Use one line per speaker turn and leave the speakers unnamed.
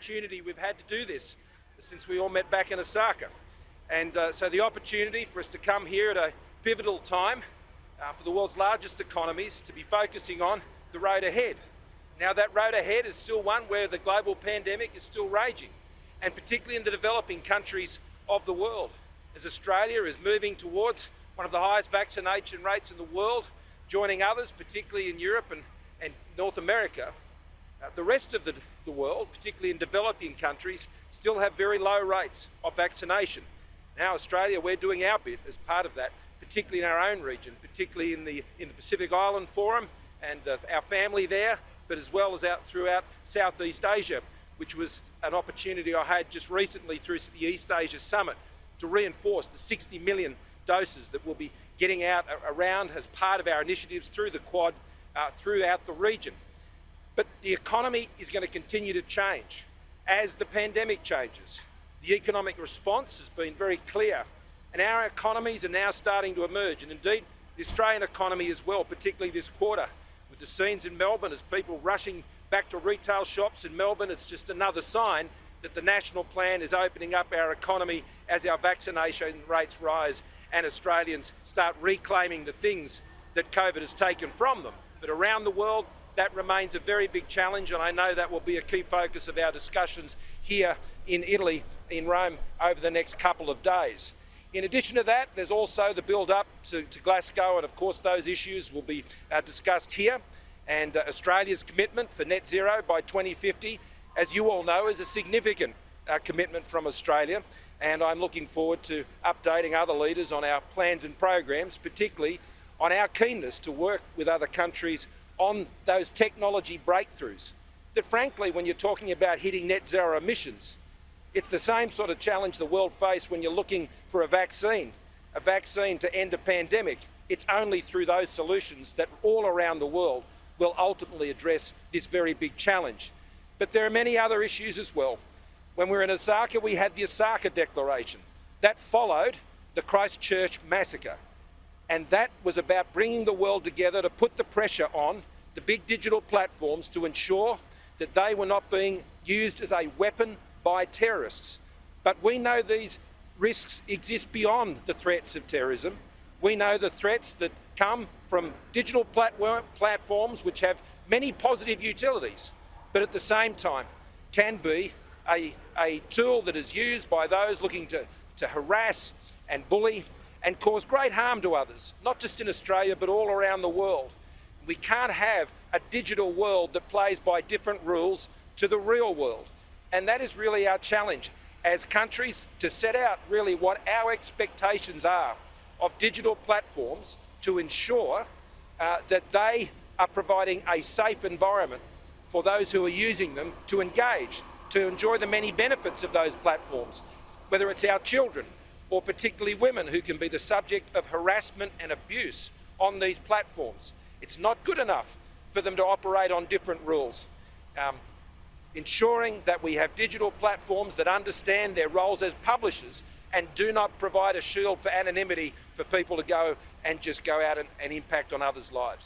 opportunity we've had to do this since we all met back in Osaka. And so the opportunity for us to come here at a pivotal time for the world's largest economies to be focusing on the road ahead. Now that road ahead is still one where the global pandemic is still raging, and particularly in the developing countries of the world. As Australia is moving towards one of the highest vaccination rates in the world, joining others, particularly in Europe and North America, the rest of the world, particularly in developing countries, still have very low rates of vaccination. Now Australia, we're doing our bit as part of that, particularly in our own region, particularly in the Pacific Island Forum and our family there, but as well as out throughout Southeast Asia, which was an opportunity I had just recently through the East Asia Summit to reinforce the 60 million doses that we'll be getting out around as part of our initiatives through the Quad throughout the region. But the economy is going to continue to change as the pandemic changes. The economic response has been very clear, and our economies are now starting to emerge, and indeed the Australian economy as well, particularly this quarter. With the scenes in Melbourne as people rushing back to retail shops in Melbourne, it's just another sign that the national plan is opening up our economy as our vaccination rates rise and Australians start reclaiming the things that COVID has taken from them. But around the world, that remains a very big challenge, and I know that will be a key focus of our discussions here in Italy, in Rome, over the next couple of days. In addition to that, there's also the build-up to Glasgow, and of course those issues will be discussed here. And Australia's commitment for net zero by 2050, as you all know, is a significant commitment from Australia, and I'm looking forward to updating other leaders on our plans and programs, particularly on our keenness to work with other countries on those technology breakthroughs that, frankly, when you're talking about hitting net zero emissions, it's the same sort of challenge the world faced when you're looking for a vaccine to end a pandemic. It's only through those solutions that all around the world will ultimately address this very big challenge. But there are many other issues as well. When we were in Osaka, we had the Osaka Declaration. That followed the Christchurch massacre. And that was about bringing the world together to put the pressure on the big digital platforms to ensure that they were not being used as a weapon by terrorists. But we know these risks exist beyond the threats of terrorism. We know the threats that come from digital platforms which have many positive utilities, but at the same time can be a tool that is used by those looking to harass and bully and cause great harm to others, not just in Australia, but all around the world. We can't have a digital world that plays by different rules to the real world. And that is really our challenge as countries, to set out really what our expectations are of digital platforms to ensure that they are providing a safe environment for those who are using them to engage, to enjoy the many benefits of those platforms, whether it's our children, or particularly women who can be the subject of harassment and abuse on these platforms. It's not good enough for them to operate on different rules. Ensuring that we have digital platforms that understand their roles as publishers and do not provide a shield for anonymity for people to go and just go out and impact on others' lives.